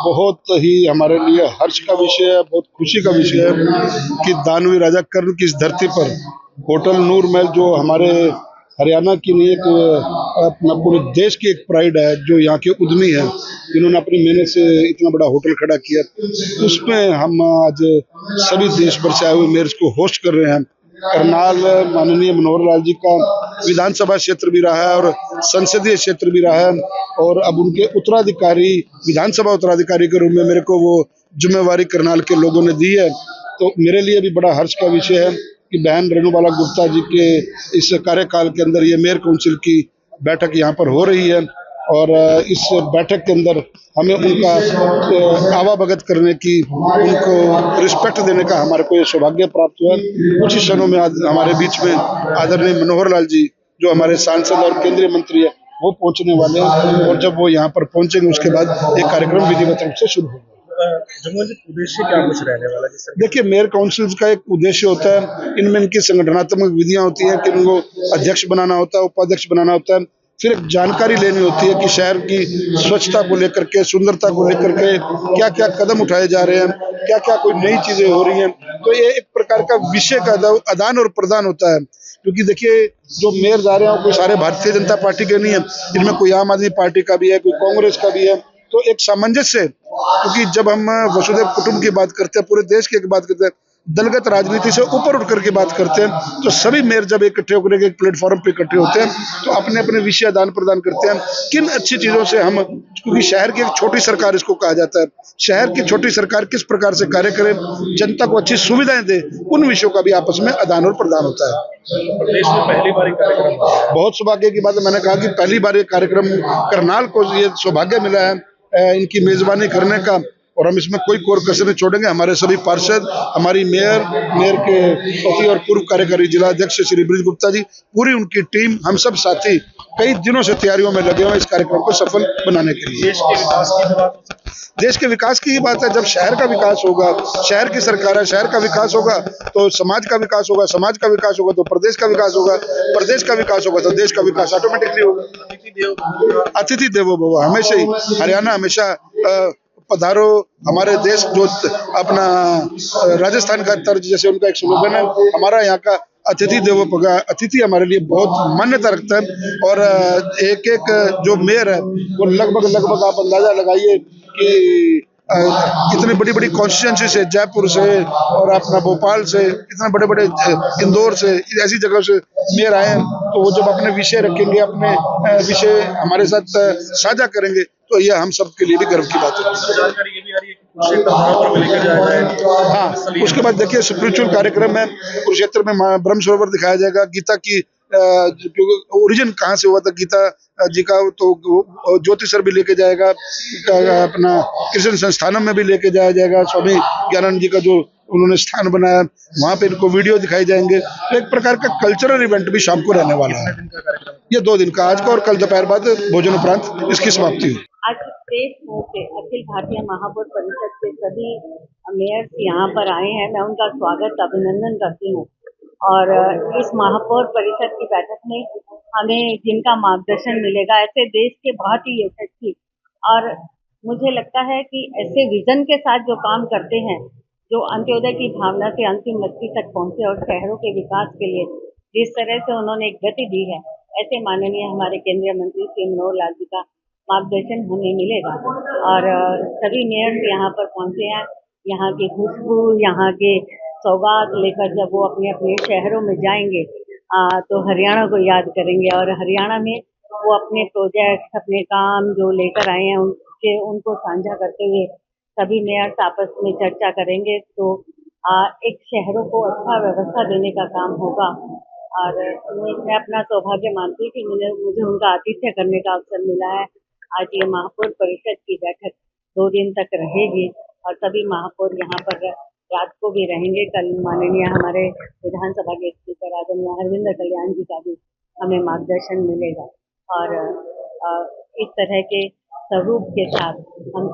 बहुत ही हमारे लिए हर्ष का विषय है, बहुत खुशी का विषय है कि दानवी राजा कर्ण की इस धरती पर होटल नूर महल, जो हमारे हरियाणा की नहीं, एक अपना पूरे देश की एक प्राइड है, जो यहाँ के उद्यमी है, जिन्होंने अपनी मेहनत से इतना बड़ा होटल खड़ा किया, उसमें हम आज सभी देश भर से आए हुए मेयर्स को होस्ट कर रहे हैं। करनाल माननीय मनोहर लाल जी का विधानसभा क्षेत्र भी रहा है और संसदीय क्षेत्र भी रहा है, और अब उनके उत्तराधिकारी, विधानसभा उत्तराधिकारी के रूप में मेरे को वो जिम्मेवारी करनाल के लोगों ने दी है। तो मेरे लिए भी बड़ा हर्ष का विषय है कि बहन रेणुबाला गुप्ता जी के इस कार्यकाल के अंदर ये मेयर काउंसिल की बैठक यहाँ पर हो रही है, और इस बैठक के अंदर हमें उनका आवाभगत करने की, उनको रिस्पेक्ट देने का हमारे को ये सौभाग्य प्राप्त हुआ। कुछ ही क्षणों में हमारे बीच में आदरणीय मनोहर लाल जी, जो हमारे सांसद और केंद्रीय मंत्री है, वो पहुंचने वाले हैं, और जब वो यहाँ पर पहुंचेंगे उसके बाद एक कार्यक्रम विधिवत रूप से शुरू होगा। उद्देश्य क्या कुछ रहने वाला है? देखिए, मेयर काउंसिल का एक उद्देश्य होता है, इनमें इनकी संगठनात्मक विधियां होती हैं कि इनको अध्यक्ष बनाना होता है, उपाध्यक्ष बनाना होता है, फिर एक जानकारी लेनी होती है कि शहर की स्वच्छता को लेकर के, सुंदरता को लेकर के क्या क्या कदम उठाए जा रहे हैं, क्या क्या कोई नई चीजें हो रही हैं। तो ये एक प्रकार का विषय का आदान और प्रदान होता है, क्योंकि देखिए जो मेयर आ रहे हैं कोई सारे भारतीय जनता पार्टी के नहीं है, इनमें कोई आम आदमी पार्टी का भी है, कोई कांग्रेस का भी है। तो एक सामंजस्य, क्योंकि जब हम वसुधैव कुटुंब की बात करते हैं, पूरे देश की बात करते हैं, दलगत राजनीति से ऊपर उठ करके बात करते हैं, तो सभी मेयर जब इकट्ठे होकर एक प्लेटफॉर्म पे इकट्ठे होते हैं तो अपने अपने विषय आदान प्रदान करते हैं, किन अच्छी चीजों से हम, क्योंकि शहर की एक छोटी सरकार इसको कहा जाता है, शहर की छोटी सरकार किस प्रकार से कार्य करे, जनता को अच्छी सुविधाएं दे, उन विषयों का भी आपस में आदान और प्रदान होता है। प्रदेश में पहली बार कार्यक्रम, बहुत सौभाग्य की बात है, मैंने कहा कि पहली बार ये कार्यक्रम करनाल को ये सौभाग्य मिला है इनकी मेजबानी करने का, और हम इसमें कोई कोर कसर नहीं छोड़ेंगे। हमारे सभी पार्षद, हमारी मेयर के पति और पूर्व कार्यकारी जिला अध्यक्ष श्री ब्रिज गुप्ता जी, पूरी उनकी टीम, हम सब साथी कई दिनों से तैयारियों में लगे हुए हैं इस कार्यक्रम को सफल बनाने के लिए। देश के विकास की ही बात है। जब शहर का विकास होगा, शहर की सरकार है, शहर का विकास होगा तो समाज का विकास होगा, समाज का विकास होगा तो प्रदेश का विकास होगा, प्रदेश का विकास होगा तो देश का विकास ऑटोमेटिकली होगा। अतिथि देवो भव, हमेशा ही हरियाणा हमेशा पधारो हमारे देश, जो अपना राजस्थान का तर्ज जैसे उनका एक स्लोगन है, हमारा यहाँ का अतिथि देवो भव, अतिथि हमारे लिए बहुत मान्यता रखता है। और एक एक जो मेयर है वो लगभग आप अंदाजा लगाइए कि इतनी बड़ी बड़ी कॉन्स्टिट्यूंसी से, जयपुर से और अपना भोपाल से, इतने बड़े बड़े इंदौर से, ऐसी जगह से मेयर आए हैं, तो वो जब अपने विषय रखेंगे, अपने विषय हमारे साथ साझा करेंगे, तो ये हम सब के लिए भी गर्व की बात है। हाँ, उसके बाद देखिए स्पिरिचुअल कार्यक्रम है, कुरुक्षेत्र में ब्रह्म सरोवर दिखाया जाएगा, गीता की ओरिजिन कहाँ से हुआ था गीता जी का, तो ज्योति सर भी लेके जाएगा, अपना कृष्ण संस्थानम में भी लेके जाया जाएगा, स्वामी ज्ञानानंद जी का जो उन्होंने स्थान बनाया, वहाँ पे इनको वीडियो दिखाई जाएंगे। तो एक प्रकार का कल्चरल इवेंट भी शाम को रहने वाला है। ये 2 दिन का, आज का और कल दोपहर बाद भोजन उपरांत इसकी समाप्ति हुई। आज प्रेस से अखिल भारतीय महापौर परिषद के सभी मेयर्स यहाँ पर आए हैं, मैं उनका स्वागत अभिनंदन करती हूँ। और इस महापौर परिषद की बैठक में हमें जिनका मार्गदर्शन मिलेगा, ऐसे देश के बहुत ही यशस्वी, और मुझे लगता है कि ऐसे विजन के साथ जो काम करते हैं, जो अंत्योदय की भावना से अंतिम व्यक्ति तक पहुंचे और शहरों के विकास के लिए जिस तरह से उन्होंने एक गति दी है, ऐसे माननीय हमारे केंद्रीय मंत्री श्री मनोहर लाल जी का मार्गदर्शन हमें मिलेगा। और सभी मेयर्स यहाँ पर पहुंचे हैं, यहाँ की खुशबू, यहाँ के सौगात लेकर जब वो अपने अपने शहरों में जाएंगे तो हरियाणा को याद करेंगे, और हरियाणा में वो अपने प्रोजेक्ट, अपने काम जो लेकर आए हैं उनको साझा करते हुए सभी मेयर्स आपस में चर्चा करेंगे, तो एक शहरों को अच्छा व्यवस्था देने का काम होगा। और मैं अपना सौभाग्य मानती हूँ कि मुझे उनका आतिथ्य करने का अवसर मिला है। आज ये महापौर परिषद की बैठक 2 दिन तक रहेगी और सभी महापौर यहाँ पर रात को भी रहेंगे। कल माननीय हमारे विधानसभा के स्पीकर आदरणीय हरविंदर कल्याण जी का भी हमें मार्गदर्शन मिलेगा, और इस तरह के स्वरूप के साथ हम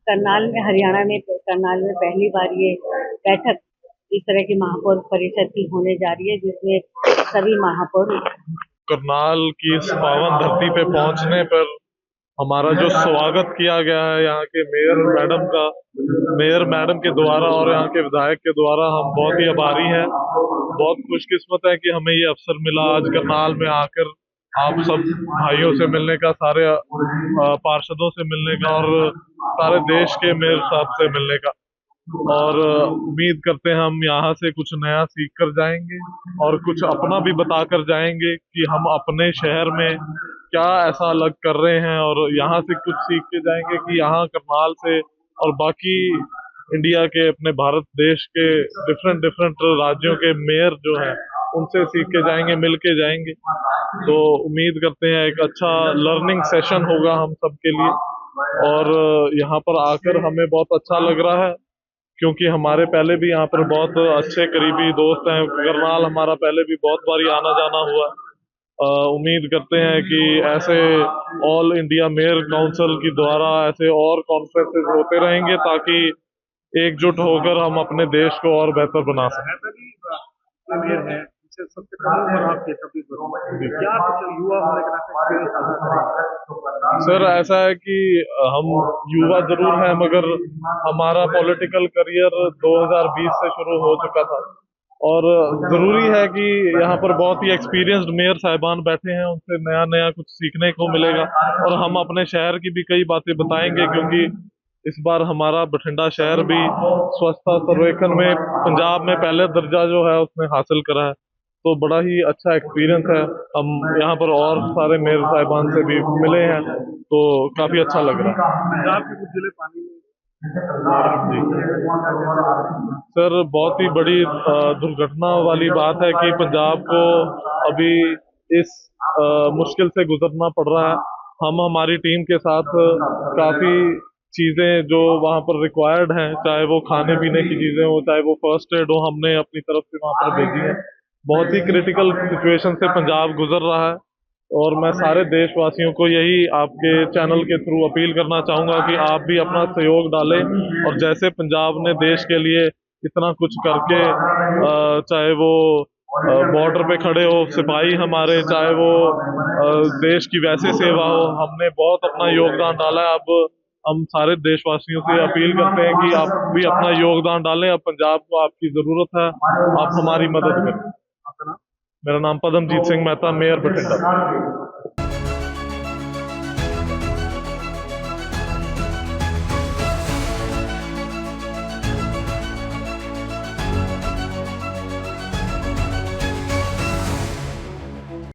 करनाल में, हरियाणा में, करनाल में पहली बार ये बैठक इस तरह की महापौर परिषद की होने जा रही है, जिसमें सभी महापौर करनाल की इस पावन धरती पे पहुंचने पर हमारा जो स्वागत किया गया है यहाँ के मेयर मैडम के द्वारा और यहाँ के विधायक के द्वारा, हम बहुत ही आभारी हैं। बहुत खुशकिस्मत है कि हमें ये अवसर मिला आज करनाल में आकर आप सब भाइयों से मिलने का, सारे पार्षदों से मिलने का और सारे देश के मेयर साहब से मिलने का। और उम्मीद करते हैं हम यहाँ से कुछ नया सीख कर जाएंगे और कुछ अपना भी बता कर जाएंगे कि हम अपने शहर में क्या ऐसा अलग कर रहे हैं, और यहाँ से कुछ सीख के जाएंगे कि यहाँ करनाल से और बाकी इंडिया के, अपने भारत देश के डिफरेंट राज्यों के मेयर जो हैं उनसे सीख के जाएंगे, मिल के जाएंगे। तो उम्मीद करते हैं एक अच्छा लर्निंग सेशन होगा हम सब के लिए। और यहाँ पर आकर हमें बहुत अच्छा लग रहा है क्योंकि हमारे पहले भी यहाँ पर बहुत अच्छे करीबी दोस्त हैं। करनाल हमारा पहले भी बहुत बारी आना जाना हुआ। उम्मीद करते हैं कि ऐसे ऑल इंडिया मेयर काउंसिल की द्वारा ऐसे और कॉन्फ्रेंसेस होते रहेंगे ताकि एकजुट होकर हम अपने देश को और बेहतर बना सकें। ऐसा कि मेयर है इनसे सबसे कम उम्र आपके 26 वर्ष, क्या कुछ युवा होने के नाते एक्सपीरियंस साझा करेंगे? सर ऐसा है कि हम युवा जरूर हैं मगर हमारा पॉलिटिकल करियर 2020 से शुरू हो चुका था और जरूरी है कि यहाँ पर बहुत ही एक्सपीरियंस्ड मेयर साहिबान बैठे हैं, उनसे नया नया कुछ सीखने को मिलेगा और हम अपने शहर की भी कई बातें बताएंगे क्योंकि इस बार हमारा बठिंडा शहर भी स्वच्छता सर्वेक्षण में पंजाब में पहले दर्जा जो है उसने हासिल करा है। तो बड़ा ही अच्छा एक्सपीरियंस है। हम यहाँ पर और सारे मेयर साहिबान से भी मिले हैं तो काफी अच्छा लग रहा है। पंजाब के कुछ जिले पानी में सर बहुत ही बड़ी दुर्घटना वाली बात है कि पंजाब को अभी इस मुश्किल से गुजरना पड़ रहा है। हम हमारी टीम के साथ काफी चीजें जो वहाँ पर रिक्वायर्ड हैं, चाहे वो खाने पीने की चीजें हो, चाहे वो फर्स्ट एड हो, हमने अपनी तरफ से वहाँ पर भेजी है। बहुत ही क्रिटिकल सिचुएशन से पंजाब गुजर रहा है और मैं सारे देशवासियों को यही आपके चैनल के थ्रू अपील करना चाहूंगा कि आप भी अपना सहयोग डालें और जैसे पंजाब ने देश के लिए इतना कुछ करके, चाहे वो बॉर्डर पे खड़े हो सिपाही हमारे, चाहे वो देश की वैसे सेवा हो, हमने बहुत अपना योगदान डाला है। अब हम सारे देशवासियों से अपील करते हैं कि आप भी अपना योगदान डालें। अब पंजाब को आपकी जरूरत है, आप हमारी मदद करें। मेरा नाम पदमजीत सिंह मेहता, मेयर बठिंडा।